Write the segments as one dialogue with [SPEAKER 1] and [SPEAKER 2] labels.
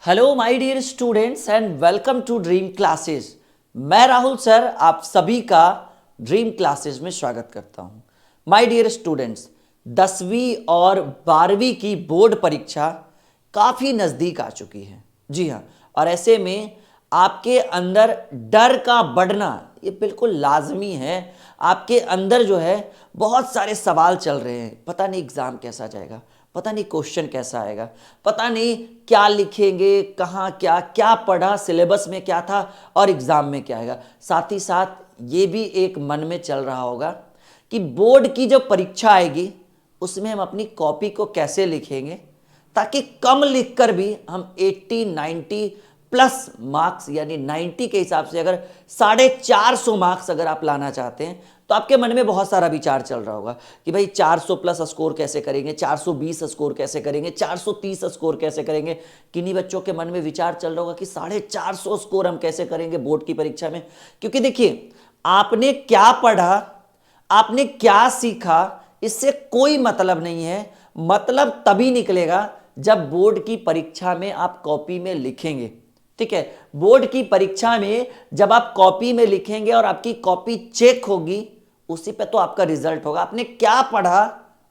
[SPEAKER 1] Hello my dear students and welcome to dream classes. मैं Rahul sir आप सभी का ड्रीम क्लासेस में स्वागत करता हूं। माय डियर स्टूडेंट्स, 10वीं और 12वीं की बोर्ड परीक्षा काफ़ी नज़दीक आ चुकी है। जी हाँ, और ऐसे में आपके अंदर डर का बढ़ना ये बिल्कुल लाजमी है। आपके अंदर जो है बहुत सारे सवाल चल रहे हैं, पता नहीं एग्ज़ाम कैसा जाएगा, पता नहीं क्वेश्चन कैसा आएगा, पता नहीं क्या लिखेंगे, कहाँ क्या क्या पढ़ा, सिलेबस में क्या था और एग्ज़ाम में क्या आएगा। साथ ही साथ ये भी एक मन में चल रहा होगा कि बोर्ड की जब परीक्षा आएगी उसमें हम अपनी कॉपी को कैसे लिखेंगे ताकि कम लिखकर भी हम 80 90 प्लस मार्क्स यानी 90 के हिसाब से अगर 450 मार्क्स अगर आप लाना चाहते हैं तो आपके मन में बहुत सारा विचार चल रहा होगा कि भाई 400 प्लस स्कोर कैसे करेंगे, 420 स्कोर कैसे करेंगे, 430 स्कोर कैसे करेंगे। किन्हीं बच्चों के मन में विचार चल रहा होगा कि 450 स्कोर हम कैसे करेंगे बोर्ड की परीक्षा में। क्योंकि देखिए, आपने क्या पढ़ा, आपने क्या सीखा, इससे कोई मतलब नहीं है। मतलब तभी निकलेगा जब बोर्ड की परीक्षा में आप कॉपी में लिखेंगे। ठीक है, बोर्ड की परीक्षा में जब आप कॉपी में लिखेंगे और आपकी कॉपी चेक होगी, उसी पे तो आपका रिजल्ट होगा। आपने क्या पढ़ा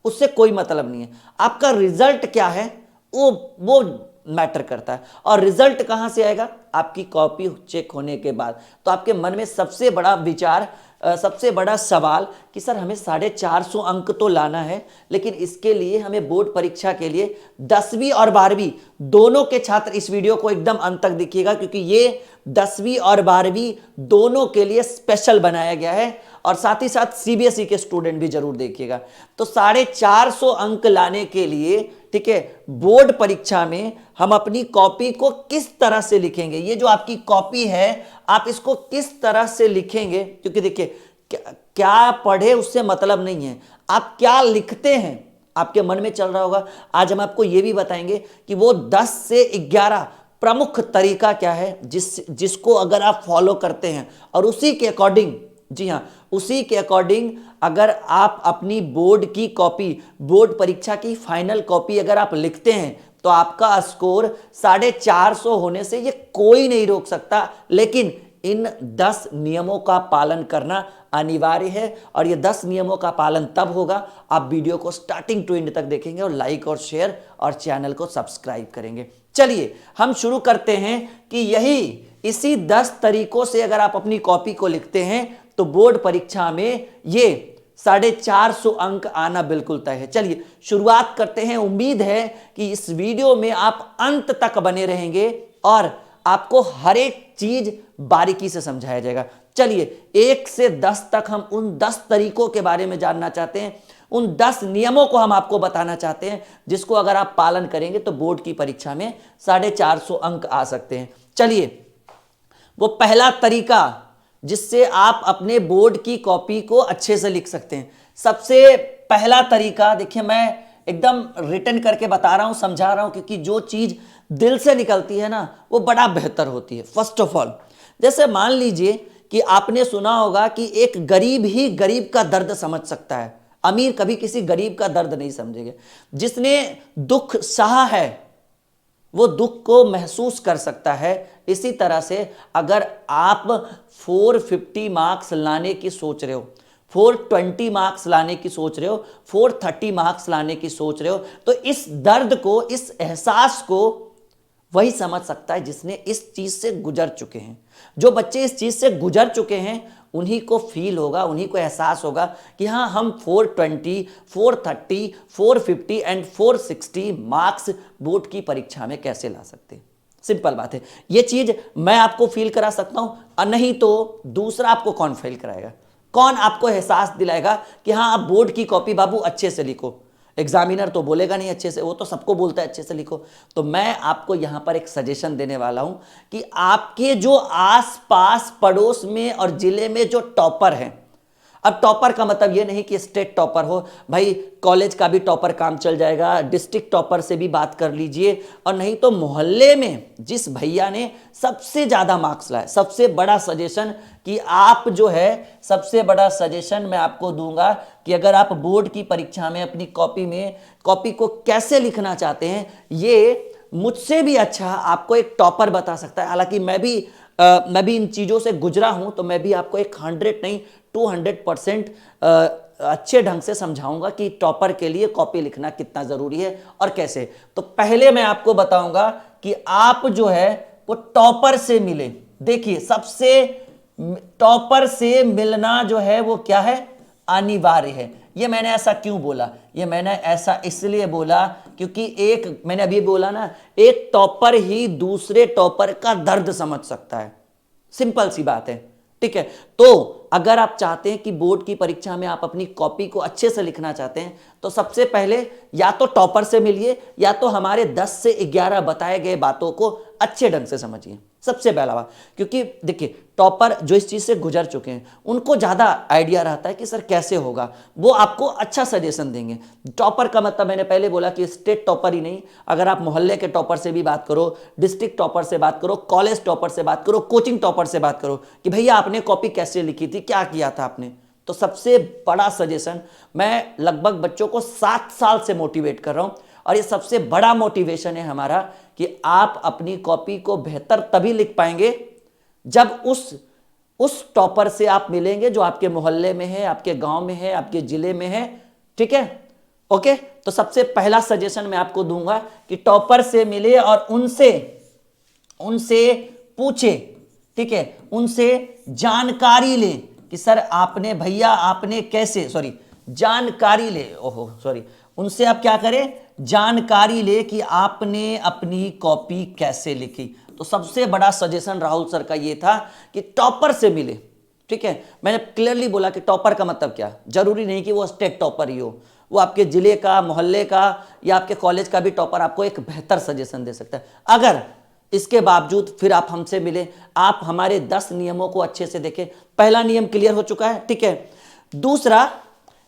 [SPEAKER 1] उससे कोई मतलब नहीं है, आपका रिजल्ट क्या है वो मैटर करता है। और रिजल्ट कहां से आएगा? आपकी कॉपी चेक होने के बाद। तो आपके मन में सबसे बड़ा विचार, सबसे बड़ा सवाल कि सर हमें 450 अंक तो लाना है, लेकिन इसके लिए हमें बोर्ड परीक्षा के लिए 10वीं और 12वीं दोनों के छात्र इस वीडियो को एकदम अंत तक देखिएगा, क्योंकि ये 10वीं और 12वीं दोनों के लिए स्पेशल बनाया गया है। और साथ ही साथ सीबीएसई के स्टूडेंट भी जरूर देखिएगा। तो 450 अंक लाने के लिए, ठीक है, बोर्ड परीक्षा में हम अपनी कॉपी को किस तरह से लिखेंगे, ये जो आपकी कॉपी है आप इसको किस तरह से लिखेंगे। क्योंकि देखिए, क्या पढ़े उससे मतलब नहीं है, आप क्या लिखते हैं आपके मन में चल रहा होगा। आज हम आपको यह भी बताएंगे कि वो 10 से 11 प्रमुख तरीका क्या है जिसको अगर आप फॉलो करते हैं और उसी के अकॉर्डिंग, जी हां, उसी के अकॉर्डिंग अगर आप अपनी बोर्ड की कॉपी, बोर्ड परीक्षा की फाइनल कॉपी अगर आप लिखते हैं तो आपका स्कोर 450 होने से ये कोई नहीं रोक सकता। लेकिन इन 10 नियमों का पालन करना अनिवार्य है, और ये 10 नियमों का पालन तब होगा आप वीडियो को स्टार्टिंग टू एंड तक देखेंगे और लाइक और शेयर और चैनल को सब्सक्राइब करेंगे। चलिए हम शुरू करते हैं कि इसी 10 तरीकों से अगर आप अपनी कॉपी को लिखते हैं तो बोर्ड परीक्षा में ये 450 अंक आना बिल्कुल तय है। चलिए शुरुआत करते हैं। उम्मीद है कि इस वीडियो में आप अंत तक बने रहेंगे और आपको हर एक चीज बारीकी से समझाया जाएगा। चलिए 1 से 10 तक हम उन 10 तरीकों के बारे में जानना चाहते हैं, उन 10 नियमों को हम आपको बताना चाहते हैं जिसको अगर आप पालन करेंगे तो बोर्ड की परीक्षा में 450 अंक आ सकते हैं। चलिए, वो पहला तरीका जिससे आप अपने बोर्ड की कॉपी को अच्छे से लिख सकते हैं। सबसे पहला तरीका देखिए, मैं एकदम रिटन करके बता रहा हूं, समझा रहा हूं, क्योंकि जो चीज दिल से निकलती है ना वो बड़ा बेहतर होती है। फर्स्ट ऑफ ऑल, जैसे मान लीजिए कि आपने सुना होगा कि एक गरीब ही गरीब का दर्द समझ सकता है, अमीर कभी किसी गरीब का दर्द नहीं समझेगा। जिसने दुख सहा है वो दुख को महसूस कर सकता है। इसी तरह से अगर आप 450 मार्क्स लाने की सोच रहे हो, 420 मार्क्स लाने की सोच रहे हो, 430 मार्क्स लाने की सोच रहे हो, तो इस दर्द को, इस एहसास को वही समझ सकता है जिसने इस चीज से गुजर चुके हैं। जो बच्चे इस चीज से गुजर चुके हैं उन्हीं को फील होगा, उन्हीं को एहसास होगा कि हाँ, हम 420, 430, 450 एंड 460 मार्क्स बोर्ड की परीक्षा में कैसे ला सकते हैं। सिंपल बात है, ये चीज मैं आपको फील करा सकता हूं, और नहीं तो दूसरा आपको कौन फील कराएगा, कौन आपको एहसास दिलाएगा कि हाँ आप बोर्ड की कॉपी बाबू अच्छे से लिखो। एग्जामिनर तो बोलेगा नहीं अच्छे से, वो तो सबको बोलता है अच्छे से लिखो। तो मैं आपको यहां पर एक सजेशन देने वाला हूं कि आपके जो आसपास पड़ोस में और जिले में जो टॉपर हैं, अब टॉपर का मतलब ये नहीं कि स्टेट टॉपर हो, भाई कॉलेज का भी टॉपर काम चल जाएगा, डिस्ट्रिक्ट टॉपर से भी बात कर लीजिए, और नहीं तो मोहल्ले में जिस भैया ने सबसे ज्यादा मार्क्स लाए, सबसे बड़ा सजेशन कि आप जो है, सबसे बड़ा सजेशन मैं आपको दूंगा कि अगर आप बोर्ड की परीक्षा में अपनी कॉपी को कैसे लिखना चाहते हैं, ये मुझसे भी अच्छा आपको एक टॉपर बता सकता है। हालांकि मैं भी इन चीज़ों से गुजरा हूं, तो मैं भी आपको एक 100 नहीं 200% अच्छे ढंग से समझाऊंगा कि टॉपर के लिए कॉपी लिखना कितना ज़रूरी है और कैसे। तो पहले मैं आपको बताऊंगा कि आप जो है वो टॉपर से मिले। देखिए, सबसे टॉपर से मिलना जो है वो क्या है, अनिवार्य है। ये मैंने ऐसा क्यों बोला, ये मैंने ऐसा इसलिए बोला क्योंकि एक मैंने अभी बोला ना, एक टॉपर ही दूसरे टॉपर का दर्द समझ सकता है। सिंपल सी बात है, ठीक है। तो अगर आप चाहते हैं कि बोर्ड की परीक्षा में आप अपनी कॉपी को अच्छे से लिखना चाहते हैं, तो सबसे पहले या तो टॉपर से मिलिए या तो हमारे 10 से 11 बताए गए बातों को अच्छे ढंग से समझिए, सबसे पहला बात। क्योंकि देखिए, टॉपर जो इस चीज से गुजर चुके हैं उनको ज्यादा आइडिया रहता है कि सर कैसे होगा, वो आपको अच्छा सजेशन देंगे। टॉपर का मतलब मैंने पहले बोला कि स्टेट टॉपर ही नहीं, अगर आप मोहल्ले के टॉपर से भी बात करो, डिस्ट्रिक्ट टॉपर से बात करो, कॉलेज टॉपर से बात करो, कोचिंग टॉपर से बात करो कि भैया आपने कॉपी कैसे लिखी थी, क्या किया था आपने, तो सबसे बड़ा सजेशन, मैं लगभग बच्चों को 7 साल से मोटिवेट कर रहा हूं और ये सबसे बड़ा मोटिवेशन है हमारा कि आप अपनी कॉपी को बेहतर तभी लिख पाएंगे जब उस टॉपर से आप मिलेंगे जो आपके मोहल्ले में है, आपके गांव में है, आपके जिले में है, ठीक है। ओके, तो सबसे पहला सजेशन मैं आपको दूंगा कि टॉपर से मिले और उनसे पूछे, ठीक है, उनसे जानकारी ले कि सर आपने, भैया आपने कैसे, जानकारी ले, उनसे आप क्या करें, जानकारी ले कि आपने अपनी कॉपी कैसे लिखी। तो सबसे बड़ा सजेशन राहुल सर का ये था कि टॉपर से मिले, ठीक है। मैंने क्लियरली बोला कि टॉपर का मतलब क्या, जरूरी नहीं कि वो स्टेट टॉपर ही हो, वो आपके जिले का, मोहल्ले का या आपके कॉलेज का भी टॉपर आपको एक बेहतर सजेशन दे सकता है। अगर इसके बावजूद फिर आप हमसे मिले, आप हमारे 10 नियमों को अच्छे से देखें। पहला नियम क्लियर हो चुका है, ठीक है। दूसरा,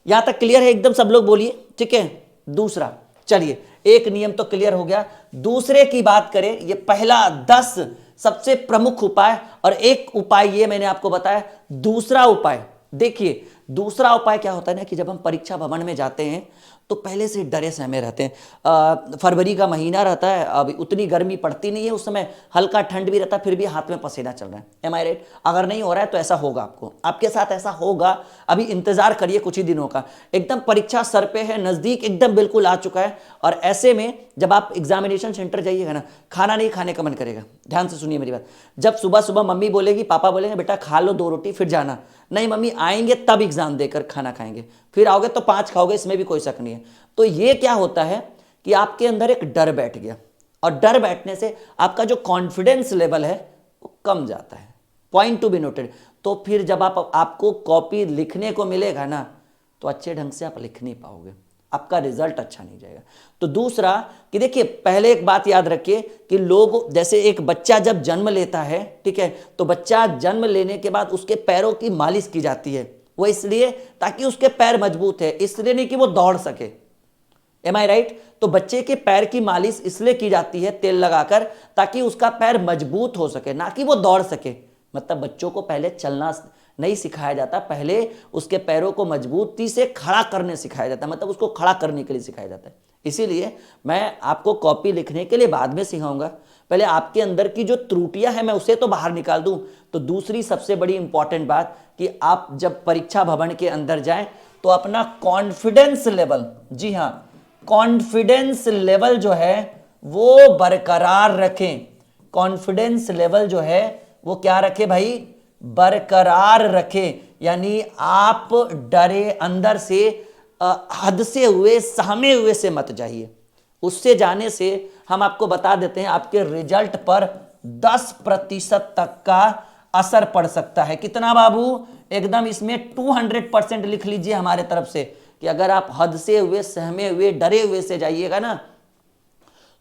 [SPEAKER 1] यहां तक क्लियर है एकदम, सब लोग बोलिए, ठीक है। दूसरा, चलिए, एक नियम तो क्लियर हो गया। दूसरे की बात करें, ये पहला 10 सबसे प्रमुख उपाय, और एक उपाय ये मैंने आपको बताया। दूसरा उपाय देखिए, दूसरा उपाय क्या होता है ना कि जब हम परीक्षा भवन में जाते हैं तो पहले से डरे सहमे रहते हैं। फरवरी का महीना रहता है, अभी उतनी गर्मी पड़ती नहीं है, उस समय हल्का ठंड भी रहता है, फिर भी हाथ में पसीना चल रहा है। एम आई राइट? अगर नहीं हो रहा है तो ऐसा होगा, आपके साथ ऐसा होगा। अभी इंतजार करिए कुछ ही दिनों का, एकदम परीक्षा सर पे है, नजदीक एकदम बिल्कुल आ चुका है। और ऐसे में जब आप एग्जामिनेशन सेंटर जाइएगा ना, खाना नहीं खाने का मन करेगा। ध्यान से सुनिए मेरी बात। जब सुबह सुबह मम्मी बोलेगी, पापा बोलेंगे बेटा खा लो 2 रोटी फिर जाना, नहीं मम्मी आएंगे तब एग्जाम देकर खाना खाएंगे, फिर आओगे तो 5 खाओगे, इसमें भी कोई शक नहीं है। तो ये क्या होता है कि आपके अंदर एक डर बैठ गया, और डर बैठने से आपका जो कॉन्फिडेंस लेवल है वो कम जाता है। Point to be noted. तो फिर जब आपको कॉपी लिखने को मिलेगा ना, तो अच्छे ढंग से आप लिख नहीं पाओगे, आपका रिजल्ट अच्छा नहीं जाएगा। तो दूसरा कि देखिए, पहले एक बात याद रखिए कि लोग, जैसे एक बच्चा जब जन्म लेता है, ठीक है, तो बच्चा जन्म लेने के बाद उसके पैरों की मालिश की जाती है। वो इसलिए ताकि उसके पैर मजबूत है, इसलिए नहीं कि वो दौड़ सके। एम आई राइट? तो बच्चे के पैर की मालिश इसलिए की जाती है तेल लगाकर, ताकि उसका पैर मजबूत हो सके, ना कि वो दौड़ सके। मतलब बच्चों को पहले चलना नहीं सिखाया जाता, पहले उसके पैरों को मजबूती से खड़ा करने सिखाया जाता है, मतलब उसको खड़ा करने के लिए सिखाया जाता है। इसीलिए मैं आपको कॉपी लिखने के लिए बाद में सिखाऊंगा, पहले आपके अंदर की जो त्रुटियां हैं मैं उसे तो बाहर निकाल दूं। तो दूसरी सबसे बड़ी इंपॉर्टेंट बात कि आप जब परीक्षा भवन के अंदर जाएं तो अपना कॉन्फिडेंस लेवल, जी हां, कॉन्फिडेंस लेवल जो है वो बरकरार रखें। कॉन्फिडेंस लेवल जो है वो क्या रखे भाई, बरकरार रखें। यानी आप डरे, अंदर से हद से हुए, सहमे हुए से मत जाइए। उससे जाने से हम आपको बता देते हैं आपके रिजल्ट पर 10% तक का असर पड़ सकता है। कितना बाबू? एकदम इसमें 200% लिख लीजिए हमारे तरफ से कि अगर आप हद से हुए, सहमे हुए, डरे हुए से जाइएगा ना,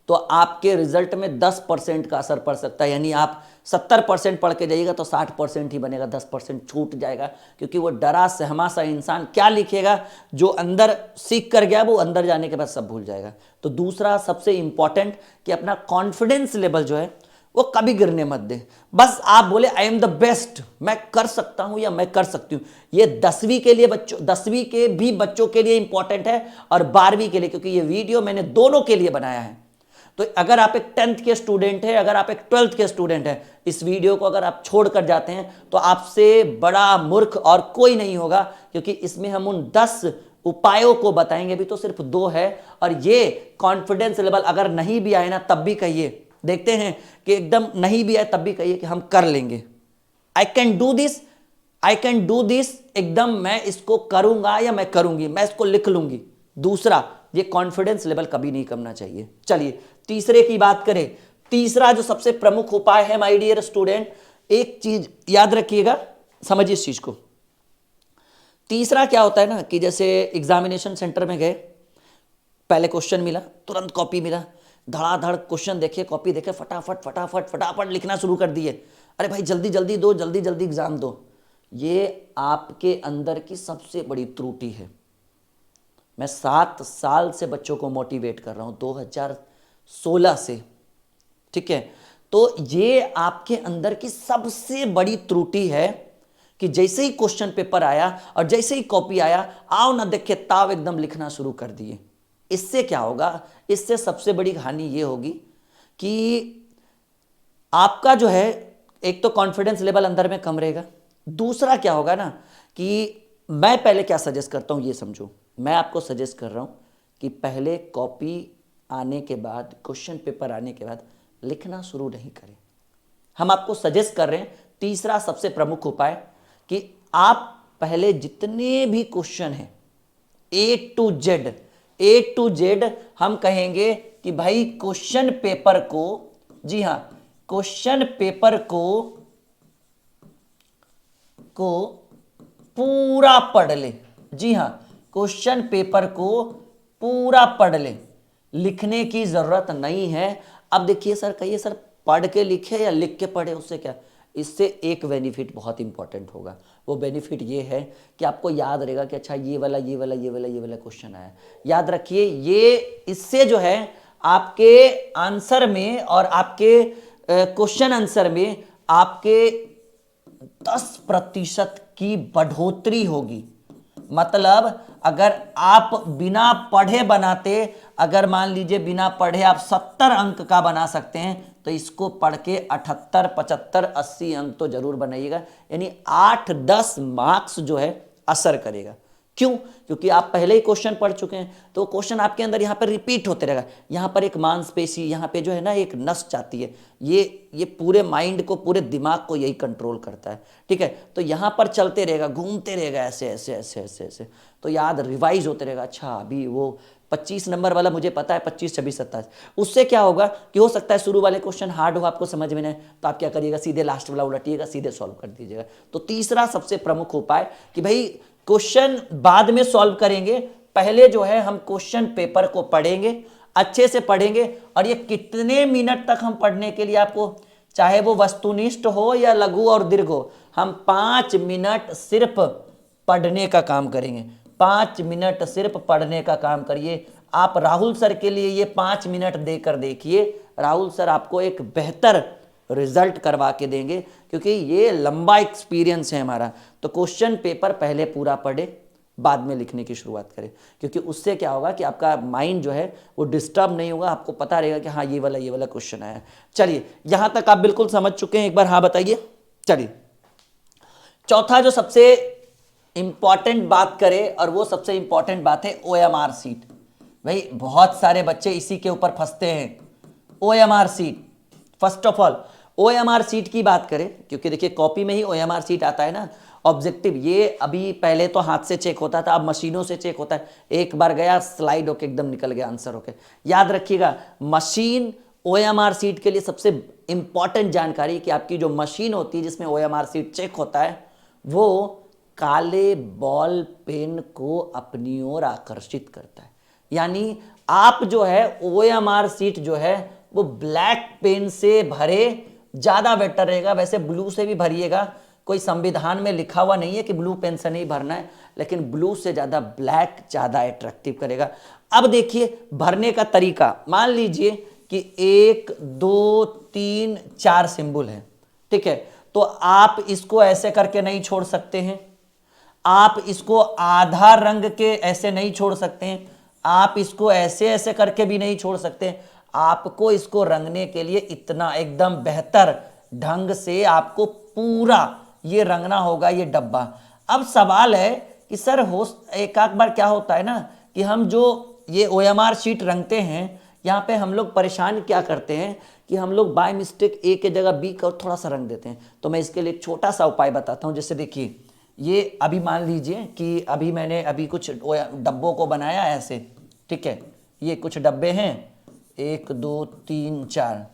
[SPEAKER 1] तो आपके रिजल्ट में 10% का असर पड़ सकता है। यानी आप 70% पढ़ के जाइएगा तो 60% ही बनेगा, 10% छूट जाएगा। क्योंकि वो डरा सहमा सा इंसान क्या लिखेगा, जो अंदर सीख कर गया वो अंदर जाने के बाद सब भूल जाएगा। तो दूसरा सबसे इंपॉर्टेंट कि अपना कॉन्फिडेंस लेवल जो है वो कभी गिरने मत दे। बस आप बोले आई एम द बेस्ट, मैं कर सकता हूं या मैं कर सकती हूं। ये 10वीं के लिए बच्चों, 10वीं के भी बच्चों के लिए इंपॉर्टेंट है और 12वीं के लिए, क्योंकि ये वीडियो मैंने दोनों के लिए बनाया है। तो अगर आप एक 10th के स्टूडेंट हैं, अगर आप एक 12th के स्टूडेंट हैं, इस वीडियो को अगर आप छोड़ कर जाते हैं तो आपसे बड़ा मूर्ख और कोई नहीं होगा, क्योंकि इसमें हम उन 10 उपायों को बताएंगे। अभी तो सिर्फ 2 है, और ये कॉन्फिडेंस लेवल अगर नहीं भी आए ना तब भी कहिए, देखते हैं कि एकदम नहीं भी आए तब भी कहिए कि हम कर लेंगे। I can do this, I can do this, एकदम मैं इसको करूंगा या मैं करूंगी, मैं इसको लिख लूंगी। दूसरा, ये कॉन्फिडेंस लेवल कभी नहीं कमना चाहिए। चलिए तीसरे की बात करें। तीसरा जो सबसे प्रमुख उपाय है माय डियर स्टूडेंट, एक चीज याद रखिएगा, समझिए इस चीज को। तीसरा क्या होता है ना कि जैसे एग्जामिनेशन सेंटर में गए, पहले क्वेश्चन मिला, तुरंत कॉपी मिला, धड़ाधड़ क्वेश्चन देखे, कॉपी देखे, फटाफट फटाफट फटाफट लिखना शुरू कर दिए। अरे भाई जल्दी जल्दी दो, जल्दी जल्दी एग्जाम दो। ये आपके अंदर की सबसे बड़ी त्रुटि है। मैं 7 साल से बच्चों को मोटिवेट कर रहा हूं, 2016 से, ठीक है। तो ये आपके अंदर की सबसे बड़ी त्रुटि है कि जैसे ही क्वेश्चन पेपर आया और जैसे ही कॉपी आया, आओ ना देखे ताव एकदम लिखना शुरू कर दिए। इससे क्या होगा, इससे सबसे बड़ी हानि ये होगी कि आपका जो है एक तो कॉन्फिडेंस लेवल अंदर में कम रहेगा। दूसरा क्या होगा ना कि मैं पहले क्या सजेस्ट करता हूं ये समझो। मैं आपको सजेस्ट कर रहा हूं कि पहले कॉपी आने के बाद, क्वेश्चन पेपर आने के बाद लिखना शुरू नहीं करें। हम आपको सजेस्ट कर रहे हैं तीसरा सबसे प्रमुख उपाय कि आप पहले जितने भी क्वेश्चन हैं ए टू जेड हम कहेंगे कि भाई क्वेश्चन पेपर को, जी हां, क्वेश्चन पेपर को पूरा पढ़ ले। जी हां, क्वेश्चन पेपर को पूरा पढ़ ले, लिखने की जरूरत नहीं है। अब देखिए सर, कहिए सर पढ़ के लिखे या लिख के पढ़े, उससे क्या, इससे एक बेनिफिट बहुत इंपॉर्टेंट होगा। वो बेनिफिट ये है कि आपको याद रहेगा कि अच्छा ये वाला क्वेश्चन आया। याद रखिए, ये इससे जो है आपके आंसर में और आपके क्वेश्चन आंसर में आपके 10% की बढ़ोतरी होगी। मतलब अगर आप बिना पढ़े बनाते, अगर मान लीजिए बिना पढ़े आप 70 अंक का बना सकते हैं, तो इसको पढ़ के 78, 75, 80 अंक तो जरूर बनाइएगा। यानी 8-10 मार्क्स जो है असर करेगा। क्यों? क्योंकि आप पहले ही क्वेश्चन पढ़ चुके हैं, तो क्वेश्चन आपके अंदर यहाँ पर रिपीट होते रहेगा। यहाँ पर एक मांसपेशी, यहाँ पे जो है ना एक नस जाती है, ये पूरे माइंड को, पूरे दिमाग को यही कंट्रोल करता है, ठीक है। तो यहाँ पर चलते रहेगा, घूमते रहेगा ऐसे ऐसे ऐसे ऐसे ऐसे, तो याद रिवाइज होते रहेगा। अच्छा अभी वो 25 नंबर वाला मुझे पता है, 25, 26, 27। उससे क्या होगा कि हो सकता है शुरू वाले क्वेश्चन हार्ड हो, आपको समझ में नहीं, तो आप क्या करिएगा, सीधे लास्ट वाला उलटिएगा, सीधे सॉल्व कर दीजिएगा। तो तीसरा सबसे प्रमुख उपाय कि भाई क्वेश्चन बाद में सॉल्व करेंगे, पहले जो है हम क्वेश्चन पेपर को पढ़ेंगे, अच्छे से पढ़ेंगे। और ये कितने मिनट तक हम पढ़ने के लिए आपको, चाहे वो वस्तुनिष्ठ हो या लघु और दीर्घ हो, हम 5 मिनट सिर्फ पढ़ने का काम करेंगे। 5 मिनट सिर्फ पढ़ने का काम करिए। आप राहुल सर के लिए ये 5 मिनट देकर देखिए, राहुल सर आपको एक बेहतर रिजल्ट करवा के देंगे, क्योंकि ये लंबा एक्सपीरियंस है हमारा। तो क्वेश्चन पेपर पहले पूरा पढ़े, बाद में लिखने की शुरुआत करें, क्योंकि उससे क्या होगा कि आपका माइंड जो है वो डिस्टर्ब नहीं होगा, आपको पता रहेगा कि हाँ ये वाला क्वेश्चन आया। चलिए यहां तक आप बिल्कुल समझ चुके हैं, एक बार हाँ बताइए। चलिए चौथा जो सबसे इंपॉर्टेंट बात करें, और वो सबसे इंपॉर्टेंट बात है OMR सीट। भाई बहुत सारे बच्चे इसी के ऊपर फंसते हैं, OMR seat. First of all OMR seat की बात करें, क्योंकि देखिए कॉपी में ही OMR सीट आता है ना, ऑब्जेक्टिव। ये अभी पहले तो हाथ से चेक होता था, अब मशीनों से चेक होता है। एक बार गया, स्लाइड होके एकदम निकल गया आंसर होके। याद रखिएगा, मशीन OMR सीट के लिए सबसे इंपॉर्टेंट जानकारी कि आपकी जो मशीन होती है जिसमें OMR सीट चेक होता है, वो काले बॉल पेन को अपनी ओर आकर्षित करता है। यानी आप जो है OMR सीट जो है वो ब्लैक पेन से भरे ज्यादा बेटर रहेगा। वैसे ब्लू से भी भरिएगा, कोई संविधान में लिखा हुआ नहीं है कि ब्लू पेन से नहीं भरना है, लेकिन ब्लू से ज्यादा ब्लैक ज्यादा अट्रैक्टिव करेगा। अब देखिए भरने का तरीका, मान लीजिए कि 1, 2, 3, 4 सिंबल है, ठीक है। तो आप इसको ऐसे करके नहीं छोड़ सकते हैं, आप इसको आधा रंग के ऐसे नहीं छोड़ सकते हैं, आप इसको ऐसे ऐसे करके भी नहीं छोड़ सकते, आपको इसको रंगने के लिए इतना एकदम बेहतर ढंग से आपको पूरा ये रंगना होगा ये डब्बा। अब सवाल है कि सर हो एक आध बार क्या होता है ना कि हम जो ये OMR शीट रंगते हैं यहाँ पे हम लोग परेशान क्या करते हैं कि हम लोग बाय मिस्टेक ए के जगह बी का थोड़ा सा रंग देते हैं। तो मैं इसके लिए एक छोटा सा उपाय बताता हूँ। जैसे देखिए ये अभी मान लीजिए कि अभी मैंने अभी कुछ डब्बों को बनाया ऐसे, ठीक है, ये कुछ डब्बे हैं 1 2 3 4,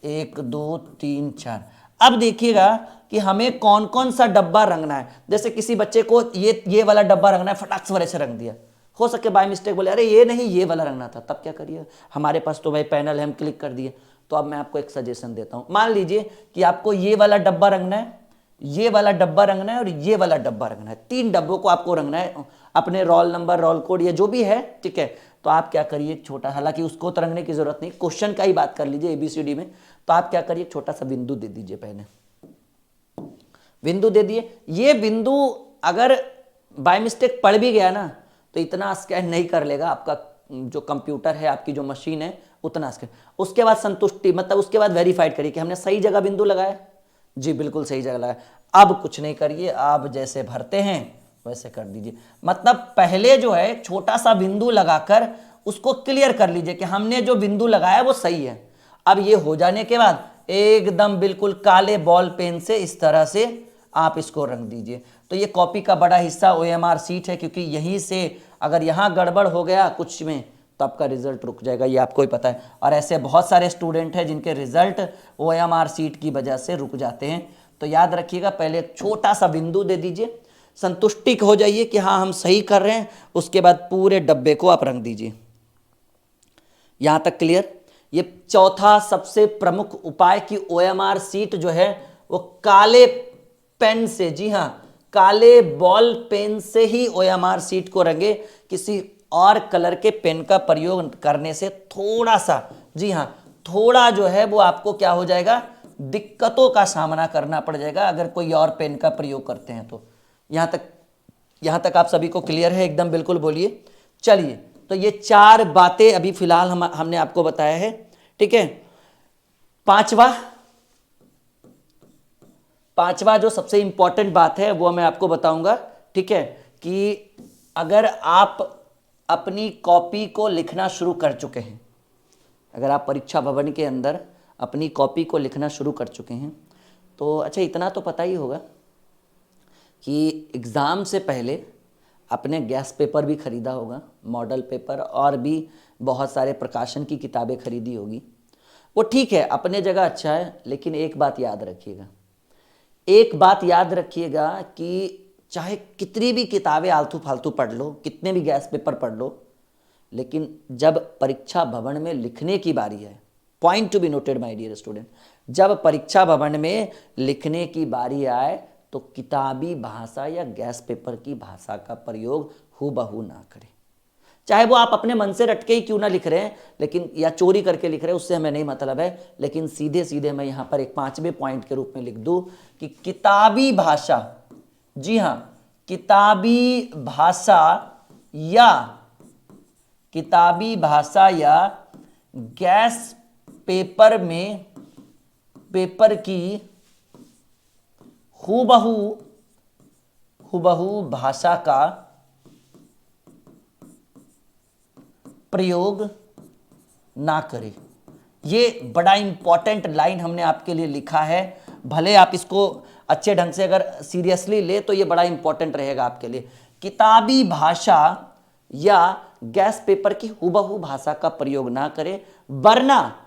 [SPEAKER 1] 1 2 3 4। अब देखिएगा कि हमें कौन कौन सा डब्बा रंगना है। जैसे किसी बच्चे को ये वाला डब्बा रंगना है, फटाक से वाले से रंग दिया, हो सके बाय मिस्टेक बोले अरे ये नहीं ये वाला रंगना था, तब क्या करिए, हमारे पास तो भाई पैनल है, हम क्लिक कर दिए। तो अब मैं आपको एक सजेशन देता हूं, मान लीजिए कि आपको ये वाला डब्बा रंगना है, ये वाला डब्बा रंगना है और ये वाला डब्बा रंगना है, 3 डब्बों को आपको रंगना है अपने रोल नंबर रोल कोड या जो भी है, ठीक है। तो आप क्या करिए छोटा, हालांकि उसको तो रंगने की जरूरत नहीं, क्वेश्चन का ही बात कर लीजिए ABCD में। तो आप क्या करिए छोटा सा बिंदु दे दीजिए, पहले बिंदु दे दिए। ये बिंदु अगर बाय मिस्टेक पड़ भी गया ना तो इतना स्कैन नहीं कर लेगा आपका जो कंप्यूटर है, आपकी जो मशीन है उतना स्कैन। उसके बाद संतुष्टि मतलब उसके बाद वेरीफाइड करिए कि हमने सही जगह बिंदु लगाया, जी बिल्कुल सही जगह लगाया। अब कुछ नहीं करिए, आप जैसे भरते हैं वैसे कर दीजिए। मतलब पहले जो है छोटा सा बिंदु लगाकर उसको क्लियर कर लीजिए कि हमने जो बिंदु लगाया वो सही है। अब ये हो जाने के बाद एकदम बिल्कुल काले बॉल पेन से इस तरह से आप इसको रंग दीजिए। तो ये कॉपी का बड़ा हिस्सा OMR शीट है, क्योंकि यहीं से अगर यहाँ गड़बड़ हो गया कुछ में तो आपका रिजल्ट रुक जाएगा, ये आपको ही पता है। और ऐसे बहुत सारे स्टूडेंट हैं जिनके रिजल्ट OMR शीट की वजह से रुक जाते हैं। तो याद रखिएगा पहले एक छोटा सा बिंदु दे दीजिए, संतुष्टि हो जाइए कि हाँ हम सही कर रहे हैं, उसके बाद पूरे डब्बे को आप रंग दीजिए। यहां तक क्लियर। ये चौथा सबसे प्रमुख उपाय कि OMR शीट जो है वो काले पेन से, जी हाँ काले बॉल पेन से ही OMR शीट को रंगे, किसी और कलर के पेन का प्रयोग करने से थोड़ा सा, जी हाँ थोड़ा जो है वो आपको क्या हो जाएगा, दिक्कतों का सामना करना पड़ जाएगा अगर कोई और पेन का प्रयोग करते हैं। तो यहां तक आप सभी को क्लियर है एकदम, बिल्कुल बोलिए। चलिए तो ये 4 बातें अभी फिलहाल हमने आपको बताया है, ठीक है। पांचवा जो सबसे इंपॉर्टेंट बात है वो मैं आपको बताऊंगा, ठीक है, कि अगर आप अपनी कॉपी को लिखना शुरू कर चुके हैं, अगर आप परीक्षा भवन के अंदर अपनी कॉपी को लिखना शुरू कर चुके हैं तो अच्छा इतना तो पता ही होगा कि एग्ज़ाम से पहले अपने गैस पेपर भी खरीदा होगा, मॉडल पेपर और भी बहुत सारे प्रकाशन की किताबें खरीदी होगी। वो ठीक है अपने जगह अच्छा है, लेकिन एक बात याद रखिएगा कि चाहे कितनी भी किताबें आलतू फालतू पढ़ लो, कितने भी गैस पेपर पढ़ लो, लेकिन जब परीक्षा भवन में लिखने की बारी है, point to be noted my dear student, जब परीक्षा भवन में लिखने की बारी आए तो किताबी भाषा या गैस पेपर की भाषा का प्रयोग हूबहू ना करें। चाहे वो आप अपने मन से रटके ही क्यों ना लिख रहे हैं, लेकिन या चोरी करके लिख रहे हैं, उससे हमें नहीं मतलब है, लेकिन सीधे सीधे मैं यहाँ पर एक 5वें पॉइंट के रूप में लिख दूँ कि किताबी भाषा, जी हाँ किताबी भाषा या गैस पेपर में पेपर की हूबहू भाषा का प्रयोग ना करें। ये बड़ा इंपॉर्टेंट लाइन हमने आपके लिए लिखा है, भले आप इसको अच्छे ढंग से अगर सीरियसली ले तो ये बड़ा इंपॉर्टेंट रहेगा आपके लिए। किताबी भाषा या गैस पेपर की हूबहू भाषा का प्रयोग ना करें, वरना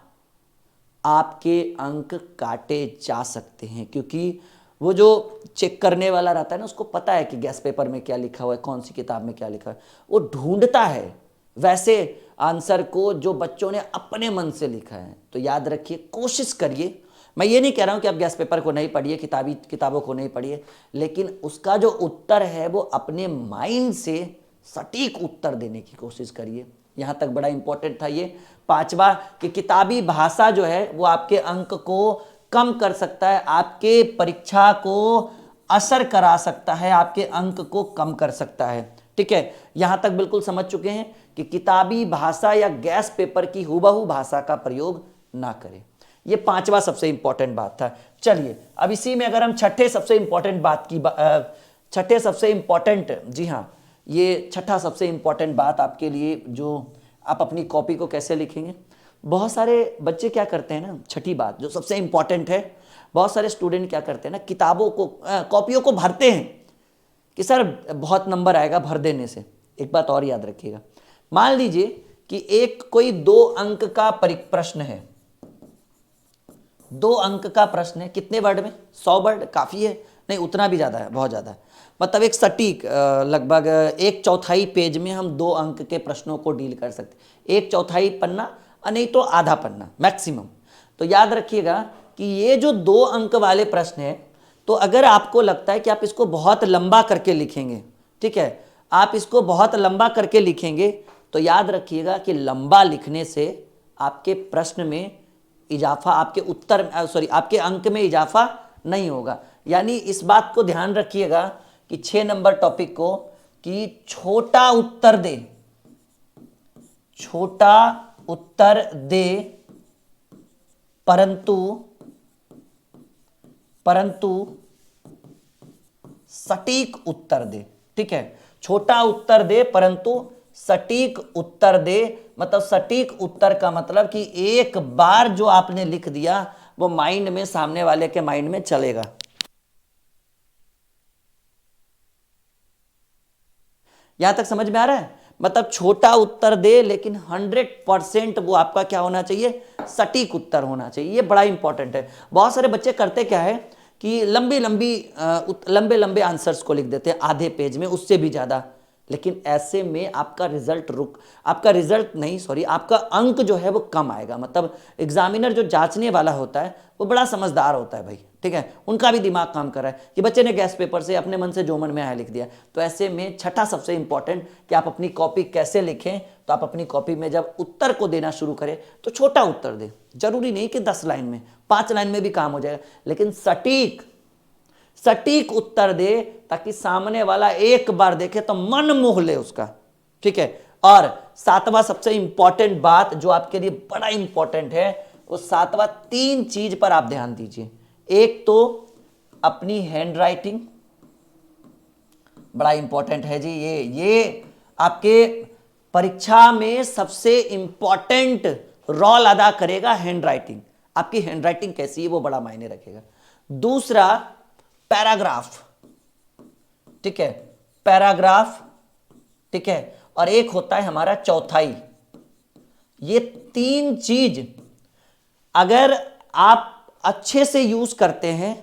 [SPEAKER 1] आपके अंक काटे जा सकते हैं, क्योंकि वो जो चेक करने वाला रहता है ना उसको पता है कि गैस पेपर में क्या लिखा हुआ है, कौन सी किताब में क्या लिखा है, वो ढूंढता है वैसे आंसर को जो बच्चों ने अपने मन से लिखा है। तो याद रखिए, कोशिश करिए, मैं ये नहीं कह रहा हूं कि आप गैस पेपर को नहीं पढ़िए, किताबों को नहीं पढ़िए, लेकिन उसका जो उत्तर है वो अपने माइंड से सटीक उत्तर देने की कोशिश करिए। यहां तक बड़ा इंपॉर्टेंट था ये 5वां कि किताबी भाषा जो है वो आपके अंक को कम कर सकता है, आपके परीक्षा को असर करा सकता है, आपके अंक को कम कर सकता है, ठीक है, यहां तक बिल्कुल समझ चुके हैं कि किताबी भाषा या गैस पेपर की हुबहू भाषा का प्रयोग ना करें। ये पांचवा सबसे इंपॉर्टेंट बात था। चलिए अब इसी में अगर हम छठे सबसे इंपॉर्टेंट बात की छठे सबसे इंपॉर्टेंट, जी हाँ, ये छठा सबसे इंपॉर्टेंट बात आपके लिए, जो आप अपनी कॉपी को कैसे लिखेंगे। बहुत सारे बच्चे क्या करते हैं ना, छठी बात जो सबसे इंपॉर्टेंट है, बहुत सारे स्टूडेंट क्या करते हैं ना, किताबों को कॉपियों को भरते हैं कि सर बहुत नंबर आएगा भर देने से। एक बात और याद रखिएगा, मान लीजिए कि एक कोई 2 अंक का प्रश्न है, 2 अंक का प्रश्न है, कितने वर्ड में, 100 वर्ड काफ़ी है, नहीं उतना भी ज़्यादा है, बहुत ज़्यादा है, मतलब एक सटीक लगभग 1/4 पेज में हम 2 अंक के प्रश्नों को डील कर सकते हैं, 1/4 पन्ना और नहीं तो आधा पन्ना मैक्सिमम। तो याद रखिएगा कि ये जो 2 अंक वाले प्रश्न है, तो अगर आपको लगता है कि आप इसको बहुत लंबा करके लिखेंगे, ठीक है, आप इसको बहुत लंबा करके लिखेंगे, तो याद रखिएगा कि लंबा लिखने से आपके प्रश्न में इजाफा, आपके उत्तर आपके अंक में इजाफा नहीं होगा। यानी इस बात को ध्यान रखिएगा कि 6 नंबर टॉपिक को कि छोटा उत्तर दे, छोटा उत्तर दे परंतु सटीक उत्तर दे, ठीक है, छोटा उत्तर दे परंतु सटीक उत्तर दे। मतलब सटीक उत्तर का मतलब कि एक बार जो आपने लिख दिया वो माइंड में, सामने वाले के माइंड में चलेगा। यहां तक समझ में आ रहा है, मतलब छोटा उत्तर दे लेकिन 100% वो आपका क्या होना चाहिए, सटीक उत्तर होना चाहिए। ये बड़ा इंपॉर्टेंट है। बहुत सारे बच्चे करते क्या है कि लंबे लंबे आंसर्स को लिख देते हैं आधे पेज में, उससे भी ज़्यादा, लेकिन ऐसे में आपका आपका अंक जो है वो कम आएगा। मतलब एग्जामिनर जो जांचने वाला होता है वो बड़ा समझदार होता है भाई, ठीक है, उनका भी दिमाग काम कर रहा है कि बच्चे ने गैस पेपर से अपने मन से जो मन में आया लिख दिया। तो ऐसे में छठा सबसे इंपॉर्टेंट कि आप अपनी कॉपी कैसे लिखें, तो आप अपनी कॉपी में जब उत्तर को देना शुरू करें तो छोटा उत्तर दें। जरूरी नहीं कि 10 लाइन में, 5 लाइन में भी काम हो जाएगा, लेकिन सटीक उत्तर दे ताकि सामने वाला एक बार देखे तो मन मोह ले उसका, ठीक है। और 7वां सबसे इंपॉर्टेंट बात जो आपके लिए बड़ा इंपॉर्टेंट है, वो 7वां 3 चीज पर आप ध्यान दीजिए। एक तो अपनी हैंड राइटिंग, बड़ा इंपॉर्टेंट है जी, ये आपके परीक्षा में सबसे इंपॉर्टेंट रोल अदा करेगा। हैंड राइटिंग, आपकी हैंड राइटिंग कैसी है वो बड़ा मायने रखेगा। दूसरा पैराग्राफ, ठीक है, पैराग्राफ, ठीक है, और एक होता है हमारा चौथाई। ये 3 चीज अगर आप अच्छे से यूज करते हैं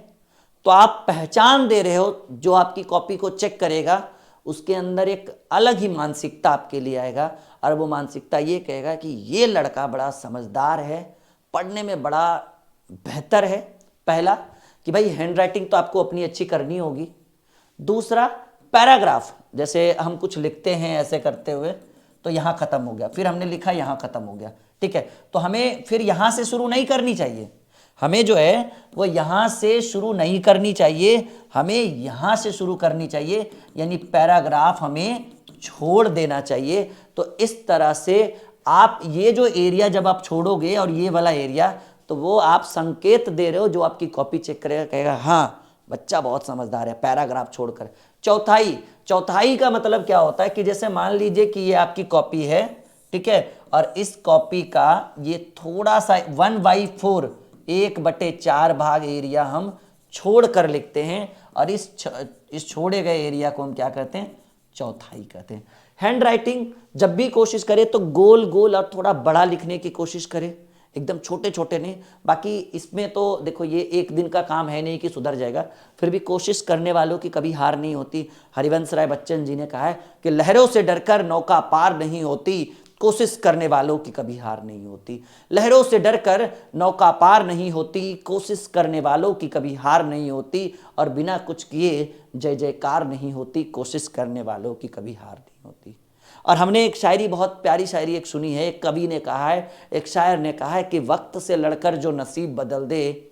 [SPEAKER 1] तो आप पहचान दे रहे हो, जो आपकी कॉपी को चेक करेगा उसके अंदर एक अलग ही मानसिकता आपके लिए आएगा, और वो मानसिकता ये कहेगा कि ये लड़का बड़ा समझदार है, पढ़ने में बड़ा बेहतर है। पहला कि भाई हैंड राइटिंग तो आपको अपनी अच्छी करनी होगी। दूसरा पैराग्राफ, जैसे हम कुछ लिखते हैं ऐसे करते हुए तो यहाँ खत्म हो गया, फिर हमने लिखा यहाँ खत्म हो गया, ठीक है, तो हमें फिर यहाँ से शुरू नहीं करनी चाहिए, हमें जो है वो यहाँ से शुरू नहीं करनी चाहिए, हमें यहाँ से शुरू करनी चाहिए, यानी पैराग्राफ हमें छोड़ देना चाहिए। तो इस तरह से आप ये जो एरिया जब आप छोड़ोगे और ये वाला एरिया, तो वो आप संकेत दे रहे हो, जो आपकी कॉपी चेक करेगा कहेगा हाँ बच्चा बहुत समझदार है, पैराग्राफ छोड़कर। चौथाई का मतलब क्या होता है कि जैसे मान लीजिए कि ये आपकी कॉपी है, ठीक है, और इस कॉपी का ये थोड़ा सा 1/4 1/4 भाग एरिया हम छोड़ कर लिखते हैं, और इस छोड़े गए एरिया को हम क्या कहते हैं, चौथाई कहते हैं। हैंड राइटिंग जब भी कोशिश करें तो गोल गोल और थोड़ा बड़ा लिखने की कोशिश करें, एकदम छोटे छोटे नहीं। बाकी इसमें तो देखो ये एक दिन का काम है नहीं कि सुधर जाएगा, फिर भी कोशिश करने वालों की कभी हार नहीं होती। हरिवंश राय बच्चन जी ने कहा है कि लहरों से डरकर नौका पार नहीं होती, कोशिश करने वालों की कभी हार नहीं होती। लहरों से डरकर नौका पार नहीं होती, कोशिश करने वालों की कभी हार नहीं होती, और बिना कुछ किए जय जयकार नहीं होती, कोशिश करने वालों की कभी हार नहीं होती। और हमने एक शायरी, बहुत प्यारी शायरी एक सुनी है, एक कवि ने कहा है, एक शायर ने कहा है कि वक्त से लड़कर जो नसीब बदल दे,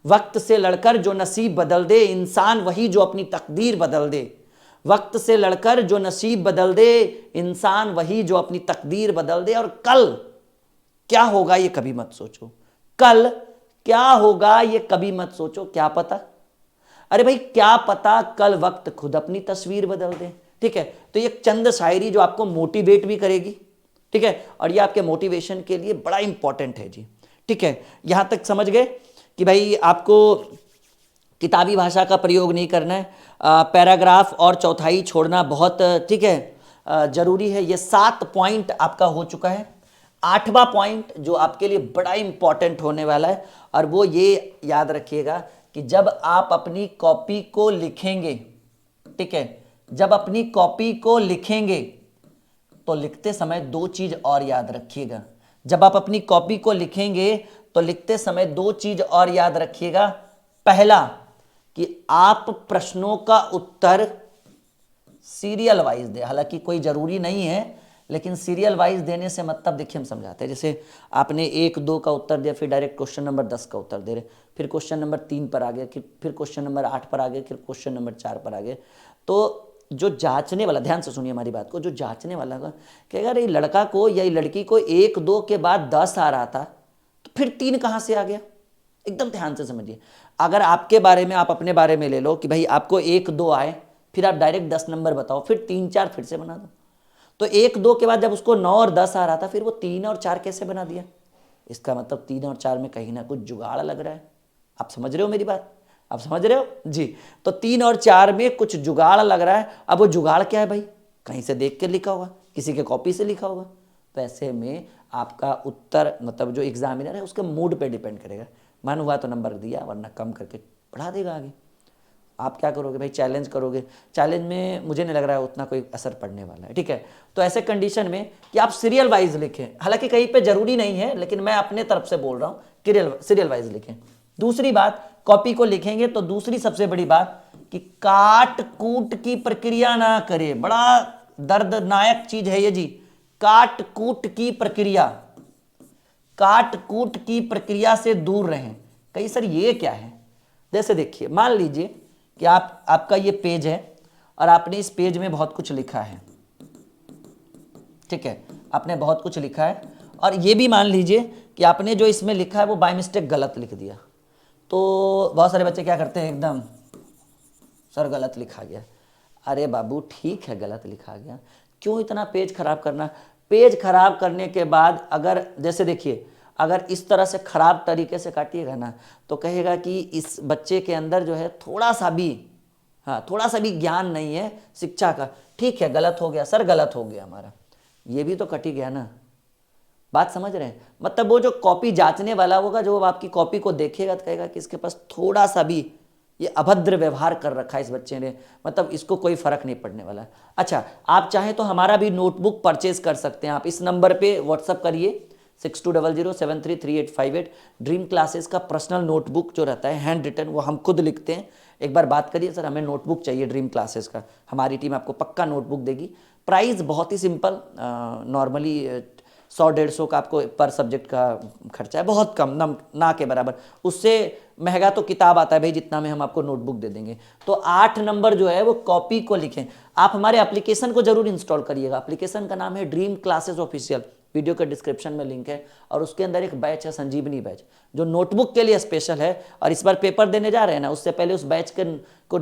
[SPEAKER 1] वक्त से लड़कर जो नसीब बदल दे, इंसान वही जो अपनी तकदीर बदल दे। वक्त से लड़कर जो नसीब बदल दे, इंसान वही जो अपनी तकदीर बदल दे। और कल क्या होगा ये कभी मत सोचो, कल क्या होगा ये कभी मत सोचो, क्या पता। अरे भाई क्या पता कल वक्त खुद अपनी तस्वीर बदल दे। ठीक है, तो ये चंद शायरी जो आपको मोटिवेट भी करेगी। ठीक है, और ये आपके मोटिवेशन के लिए बड़ा इंपॉर्टेंट है जी। ठीक है, यहां तक समझ गए कि भाई आपको किताबी भाषा का प्रयोग नहीं करना है, पैराग्राफ और चौथाई छोड़ना बहुत, ठीक है, जरूरी है। ये 7 पॉइंट आपका हो चुका है। 8वां पॉइंट जो आपके लिए बड़ा इंपॉर्टेंट होने वाला है, और वो ये याद रखिएगा कि जब आप अपनी कॉपी को लिखेंगे, ठीक है, जब अपनी कॉपी को लिखेंगे तो लिखते समय 2 चीज और याद रखिएगा। जब आप अपनी कॉपी को लिखेंगे तो लिखते समय 2 चीज और याद रखिएगा। पहला कि आप प्रश्नों का उत्तर सीरियल वाइज दे, हालांकि कोई जरूरी नहीं है, लेकिन सीरियल वाइज देने से मतलब देखिए हम समझाते हैं। जैसे आपने 1, 2 का उत्तर दिया, फिर डायरेक्ट क्वेश्चन नंबर 10 का उत्तर दे रहे, फिर क्वेश्चन नंबर 3 पर आ गए, फिर क्वेश्चन नंबर 8 पर आ गए, फिर क्वेश्चन नंबर 4 पर आ गए। तो जो जांचने वाला, ध्यान से सुनिए हमारी बात को, जो जांचने वाला का कहेगा अरे लड़का को या लड़की को 1, 2 के बाद 10 आ रहा था, तो फिर 3 कहां से आ गया। एकदम ध्यान से समझिए। अगर आपके बारे में, आप अपने बारे में ले लो कि भाई आपको 1, 2 आए, फिर आप डायरेक्ट 10 नंबर बताओ, फिर 3, 4 फिर से बना दो। तो 1, 2 के बाद जब उसको 9 और 10 आ रहा था, फिर वो 3 और 4 कैसे बना दिया। इसका मतलब 3 और 4 में कहीं ना कुछ जुगाड़ लग रहा है। आप समझ रहे हो मेरी बात, आप समझ रहे हो जी। तो 3 और 4 में कुछ जुगाड़ लग रहा है। अब वो जुगाड़ क्या है भाई, कहीं से देख के लिखा होगा, किसी के कॉपी से लिखा होगा। तो ऐसे में आपका उत्तर, मतलब जो एग्जामिनर है उसके मूड पे डिपेंड करेगा। मन हुआ तो नंबर दिया, वरना कम करके बढ़ा देगा आगे। आप क्या करोगे भाई, चैलेंज करोगे। चैलेंज में मुझे नहीं लग रहा है उतना कोई असर पड़ने वाला है। ठीक है, तो ऐसे कंडीशन में कि आप सीरियल वाइज लिखें, हालांकि कहीं पे जरूरी नहीं है, लेकिन मैं अपने तरफ से बोल रहा हूँ कि सीरियल वाइज लिखें। दूसरी बात, कॉपी को लिखेंगे तो दूसरी सबसे बड़ी बात कि काट कूट की प्रक्रिया ना करें। बड़ा दर्दनायक चीज है ये जी, काट कूट की प्रक्रिया। काट कूट की प्रक्रिया से दूर रहें। कहीं सर ये क्या है, जैसे देखिए मान लीजिए कि आपका ये पेज है और आपने इस पेज में बहुत कुछ लिखा है। ठीक है, आपने बहुत कुछ लिखा है, और ये भी मान लीजिए कि आपने जो इसमें लिखा है वो बाय मिस्टेक गलत लिख दिया। तो बहुत सारे बच्चे क्या करते हैं, एकदम सर गलत लिखा गया। अरे बाबू ठीक है, गलत लिखा गया, क्यों इतना पेज खराब करना। पेज खराब करने के बाद अगर जैसे देखिए, अगर इस तरह से खराब तरीके से काटिएगा ना, तो कहेगा कि इस बच्चे के अंदर जो है थोड़ा सा भी, हाँ थोड़ा सा भी ज्ञान नहीं है शिक्षा का। ठीक है, गलत हो गया सर, गलत हो गया हमारा, ये भी तो कट ही गया ना। बात समझ रहे हैं, मतलब वो जो कॉपी जांचने वाला होगा, जो आपकी कॉपी को देखेगा तो कहेगा कि इसके पास थोड़ा सा भी ये अभद्र व्यवहार कर रखा है इस बच्चे ने, मतलब इसको कोई फर्क नहीं पड़ने वाला। अच्छा, आप चाहें तो हमारा भी नोटबुक परचेज कर सकते हैं। आप इस नंबर पे व्हाट्सअप करिए 6200733858। ड्रीम क्लासेस का पर्सनल नोटबुक जो रहता है हैंड रिटन, वो हम खुद लिखते हैं। एक बार बात करिए सर हमें नोटबुक चाहिए ड्रीम क्लासेस का, हमारी टीम आपको पक्का नोटबुक देगी। प्राइस बहुत ही सिंपल, नॉर्मली 100-150 का आपको पर सब्जेक्ट का खर्चा है, बहुत कम, ना के बराबर। उससे महंगा तो किताब आता है भाई, जितना में हम आपको नोटबुक दे देंगे। तो 8 नंबर जो है वो कॉपी को लिखें। आप हमारे एप्लीकेशन को जरूर इंस्टॉल करिएगा। एप्लीकेशन का नाम है ड्रीम क्लासेस ऑफिशियल, वीडियो के डिस्क्रिप्शन में लिंक है, और उसके अंदर एक बैच है संजीवनी बैच, जो नोटबुक के लिए स्पेशल है। और इस बार पेपर देने जा रहे हैं ना, उससे पहले उस बैच को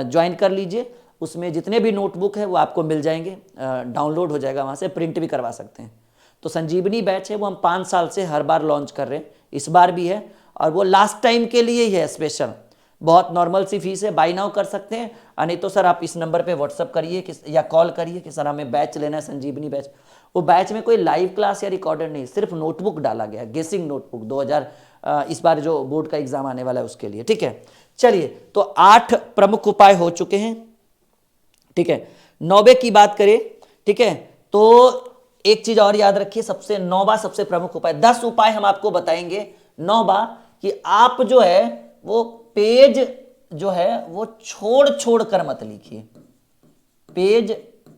[SPEAKER 1] ज्वाइन कर लीजिए। उसमें जितने भी नोटबुक है वो आपको मिल जाएंगे, डाउनलोड हो जाएगा, वहाँ से प्रिंट भी करवा सकते हैं। तो संजीवनी बैच है वो हम 5 साल से हर बार लॉन्च कर रहे हैं, इस बार भी है, और वो लास्ट टाइम के लिए ही है स्पेशल। बहुत नॉर्मल सी फीस है, बाई नाउ कर सकते हैं, नहीं तो सर आप इस नंबर पे व्हाट्सअप करिए या कॉल करिए कि सर हमें बैच लेना है संजीवनी बैच। वो बैच में कोई लाइव क्लास या रिकॉर्डेड नहीं, सिर्फ नोटबुक डाला गया, गेसिंग नोटबुक 2000 इस बार जो बोर्ड का एग्जाम आने वाला है उसके लिए। ठीक है, चलिए तो 8 प्रमुख उपाय हो चुके हैं। ठीक है, 9वें की बात करें, ठीक है, तो एक चीज और याद रखिए, 9वां सबसे प्रमुख उपाय, 10 उपाय हम आपको बताएंगे। 9वां कि आप जो है वो पेज जो है वो छोड़ छोड़ कर मत लिखिए, पेज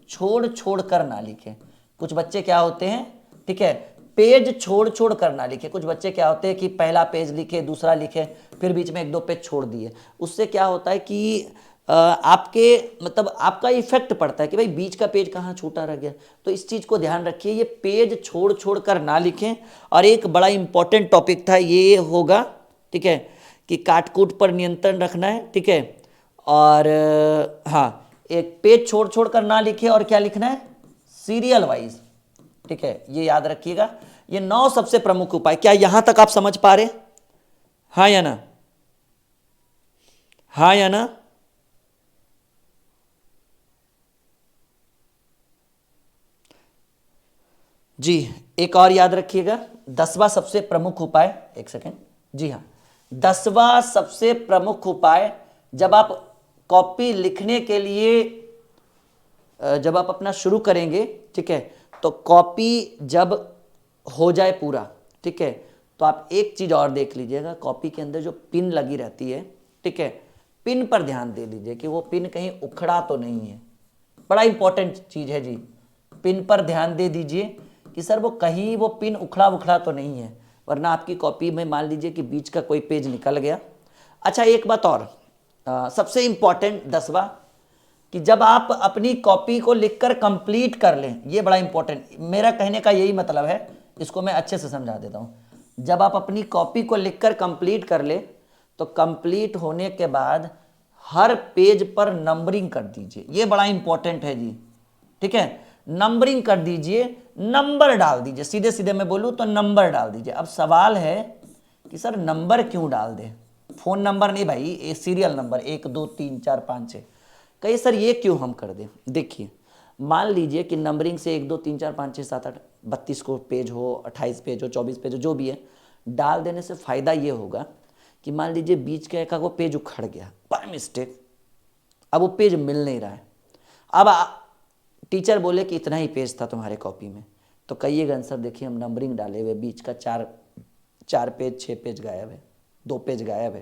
[SPEAKER 1] छोड़ छोड़ कर ना लिखे। कुछ बच्चे क्या होते हैं, ठीक है, पेज छोड़ छोड़ कर ना लिखे। कुछ बच्चे क्या होते हैं कि पहला पेज लिखे, दूसरा लिखे, फिर बीच में 1-2 पेज छोड़ दिए। उससे क्या होता है कि आपके मतलब आपका इफेक्ट पड़ता है कि भाई बीच का पेज कहाँ छूटा रह गया। तो इस चीज़ को ध्यान रखिए, ये पेज छोड़ छोड़ कर ना लिखें। और एक बड़ा इंपॉर्टेंट टॉपिक था ये होगा, ठीक है, कि काटकूट पर नियंत्रण रखना है, ठीक है। और हाँ, एक पेज छोड़ छोड़ कर ना लिखे, और क्या लिखना है, सीरियल वाइज, ठीक है, ये याद रखिएगा। ये 9 सबसे प्रमुख उपाय, क्या यहां तक आप समझ पा रहे, हाँ या ना, हाँ या ना। जी, एक और याद रखिएगा, 10वां सबसे प्रमुख उपाय, एक सेकेंड, जी हाँ, 10वां सबसे प्रमुख उपाय, जब आप कॉपी लिखने के लिए जब आप अपना शुरू करेंगे, ठीक है, तो कॉपी जब हो जाए पूरा, ठीक है, तो आप एक चीज और देख लीजिएगा, कॉपी के अंदर जो पिन लगी रहती है, ठीक है, पिन पर ध्यान दे लीजिए कि वो पिन कहीं उखड़ा तो नहीं है। बड़ा इंपॉर्टेंट चीज है जी, पिन पर ध्यान दे दीजिए कि सर वो कहीं वो पिन उखड़ा उखड़ा तो नहीं है, वरना आपकी कॉपी में मान लीजिए कि बीच का कोई पेज निकल गया। अच्छा, एक बात और, सबसे इंपॉर्टेंट 10वां, कि जब आप अपनी कॉपी को लिखकर कंप्लीट कर लें, ये बड़ा इंपॉर्टेंट, मेरा कहने का यही मतलब है, इसको मैं अच्छे से समझा देता हूं। जब आप अपनी कॉपी को लिखकर कंप्लीट कर ले, तो कंप्लीट होने के बाद हर पेज पर नंबरिंग कर दीजिए, ये बड़ा इंपॉर्टेंट है जी, ठीक है, नंबरिंग कर दीजिए, नंबर डाल दीजिए, सीधे सीधे मैं बोलूं तो नंबर डाल दीजिए। अब सवाल है कि सर नंबर क्यों डाल दें, फोन नंबर नहीं भाई, ये सीरियल नंबर 1 2 3 4 5 6, कहिए सर ये क्यों हम कर दें। देखिए, मान लीजिए कि नंबरिंग से 1 2 3 4 5 6 7 8 32 को पेज हो, 28 पेज हो, 24 पेज हो, जो भी है, डाल देने से फायदा ये होगा कि मान लीजिए बीच का एक वो पेज उखड़ गया बाय मिस्टेक, अब वो पेज मिल नहीं रहा है, अब टीचर बोले कि इतना ही पेज था तुम्हारे कॉपी में, तो कहिएगा आंसर, देखिए हम नंबरिंग डाले हुए, बीच का 4 पेज 6 पेज गायब है, 2 पेज गायब है।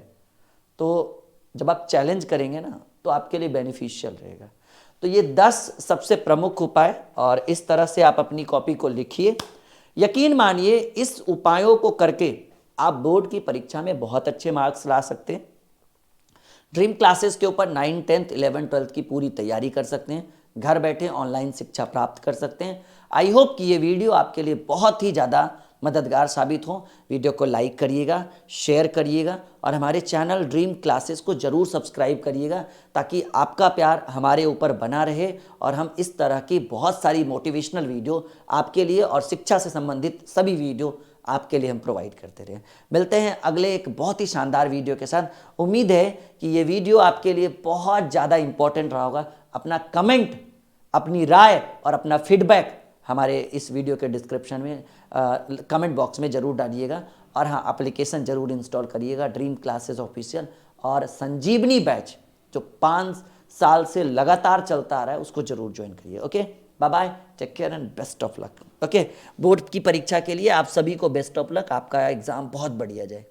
[SPEAKER 1] तो जब आप चैलेंज करेंगे ना, तो आपके लिए बेनिफिशियल रहेगा। तो ये 10 सबसे प्रमुख उपाय, और इस तरह से आप अपनी कॉपी को लिखिए। यकीन मानिए, इस उपायों को करके आप बोर्ड की परीक्षा में बहुत अच्छे मार्क्स ला सकते हैं। ड्रीम क्लासेस के ऊपर 9, 10th, 11, 12th की पूरी तैयारी कर सकते हैं, घर बैठे ऑनलाइन शिक्षा प्राप्त कर सकते हैं। आई होप कि ये वीडियो आपके लिए बहुत ही ज़्यादा मददगार साबित हो। वीडियो को लाइक करिएगा, शेयर करिएगा, और हमारे चैनल ड्रीम क्लासेस को ज़रूर सब्सक्राइब करिएगा, ताकि आपका प्यार हमारे ऊपर बना रहे और हम इस तरह की बहुत सारी मोटिवेशनल वीडियो आपके लिए और शिक्षा से संबंधित सभी वीडियो आपके लिए हम प्रोवाइड करते रहे। मिलते हैं अगले एक बहुत ही शानदार वीडियो के साथ। उम्मीद है कि ये वीडियो आपके लिए बहुत ज़्यादा इंपॉर्टेंट रहा होगा। अपना कमेंट, अपनी राय और अपना फीडबैक हमारे इस वीडियो के डिस्क्रिप्शन में कमेंट बॉक्स में ज़रूर डालिएगा। और हाँ, एप्लीकेशन ज़रूर इंस्टॉल करिएगा ड्रीम क्लासेस ऑफिशियल, और संजीवनी बैच जो 5 साल से लगातार चलता आ रहा है, उसको ज़रूर ज्वाइन करिए। Okay, bye bye, take care and best of luck. Okay, board की परीक्षा के लिए आप सभी को बेस्ट ऑफ लक, आपका एग्ज़ाम बहुत बढ़िया जाए।